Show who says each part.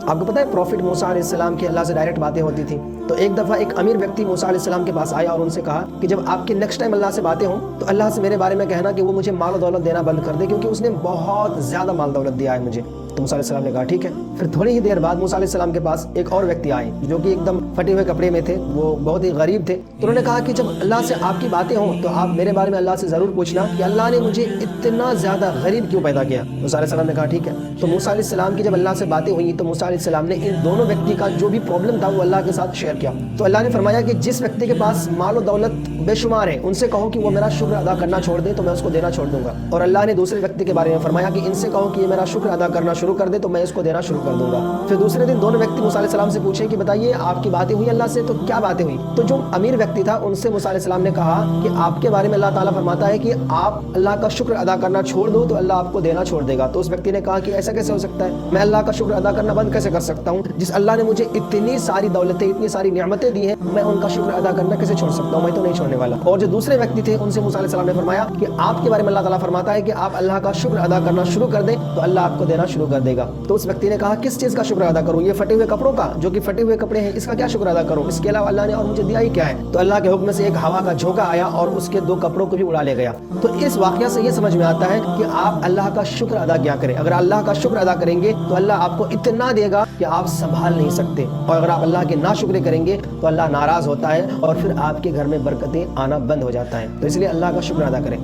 Speaker 1: آپ کو پتہ ہے پروفٹ موسیٰ علیہ السلام کی اللہ سے ڈائریکٹ باتیں ہوتی تھیں، تو ایک دفعہ ایک امیر ویکتی موسیٰ علیہ السلام کے پاس آیا اور ان سے کہا کہ جب آپ کی نیکسٹ ٹائم اللہ سے باتیں ہوں تو اللہ سے میرے بارے میں کہنا کہ وہ مجھے مال و دولت دینا بند کر دے، کیونکہ اس نے بہت زیادہ مال دولت دیا ہے مجھے۔ تو موسیٰ علیہ السلام نے کہا ٹھیک ہے۔ پھر تھوڑی ہی دیر بعد موسیٰ علیہ السلام کے پاس ایک اور ویکتی آئے جو کہ ایک دم پھٹے ہوئے کپڑے میں تھے، وہ بہت ہی غریب تھے۔ تو انہوں نے کہا کہ جب اللہ سے آپ کی باتیں ہوں تو آپ میرے بارے میں اللہ سے ضرور پوچھنا کہ اللہ نے مجھے اتنا زیادہ غریب کیوں پیدا کیا۔ موسیٰ علیہ السلام نے کہا ٹھیک ہے۔ تو موسیٰ علیہ السلام کی جب اللہ سے باتیں ہوئی تو موسیٰ علیہ السلام نے ان دونوں ویکتی کا جو بھی پرابلم تھا وہ اللہ کے ساتھ شیئر کیا۔ تو اللہ نے فرمایا کہ جس ویکتی کے پاس مال و دولت بے شمار ہے ان سے کہو کہ وہ میرا شکر ادا کرنا چھوڑ دے تو میں اس کو دینا چھوڑ دوں گا، اور اللہ نے دوسرے ویکتی کے بارے میں فرمایا کہ ان سے کہو کہ یہ میرا شکر ادا کرنا شروع کر دے تو میں اس کو دینا شروع کر دوں گا۔ پھر دوسرے دن دونوں ویکتی موسیٰ علیہ السلام سے پوچھیں کہ بتائیے آپ کی باتیں ہوئی اللہ سے، تو کیا باتیں ہوئی؟ تو جو امیر ویکتی تھا ان سے موسیٰ علیہ السلام نے کہا کہ آپ کے بارے میں اللہ تعالیٰ فرماتا ہے کہ آپ اللہ کا شکر ادا کرنا چھوڑ دو تو اللہ آپ کو دینا چھوڑ دے گا۔ تو اس ویکتی نے کہا کہ ایسا کیسے ہو سکتا ہے، میں اللہ کا شکر ادا کرنا بند کیسے کر سکتا ہوں؟ جس اللہ نے مجھے اتنی ساری دولتیں اتنی ساری نعمتیں دی ہیں میں ان کا شکر ادا کرنا کیسے چھوڑ سکتا ہوں، میں تو نہیں چھوڑنے والا۔ اور جو دوسرے ویکتی تھے ان سے موسیٰ علیہ السلام نے فرمایا کہ آپ کے بارے میں اللہ تعالیٰ فرماتا ہے کہ آپ اللہ کا شکر ادا کرنا شروع کر دیں تو اللہ آپ کو دینا شروع کر دے گا۔ تو اس ویکتی نے کہا کس چیز کا شکر ادا کروں؟ یہ پھٹے ہوئے کپڑوں کا، جو کہ پھٹے ہوئے کپڑے ہیں، اس کا کیا شکر ادا کروں؟ اس کے علاوہ اللہ نے اور مجھے دیا ہی کیا ہے؟ تو اللہ کے حکم سے ایک ہوا کا جھونکا آیا اور اس کے 2 کپڑوں کو بھی اڑا لے گیا۔ تو اس واقعہ سے یہ سمجھ میں آتا ہے کہ آپ اللہ کا شکر ادا کیا کریں۔ اگر اللہ کا شکر ادا کریں گے تو اللہ آپ کو اتنا دے گا کہ آپ سنبھال نہیں سکتے، اور اگر آپ اللہ کے ناشکرے کریں گے تو اللہ ناراض ہوتا ہے اور پھر آپ کے گھر میں برکتیں آنا بند ہو جاتا ہے۔ تو اس لیے اللہ کا شکر ادا کریں۔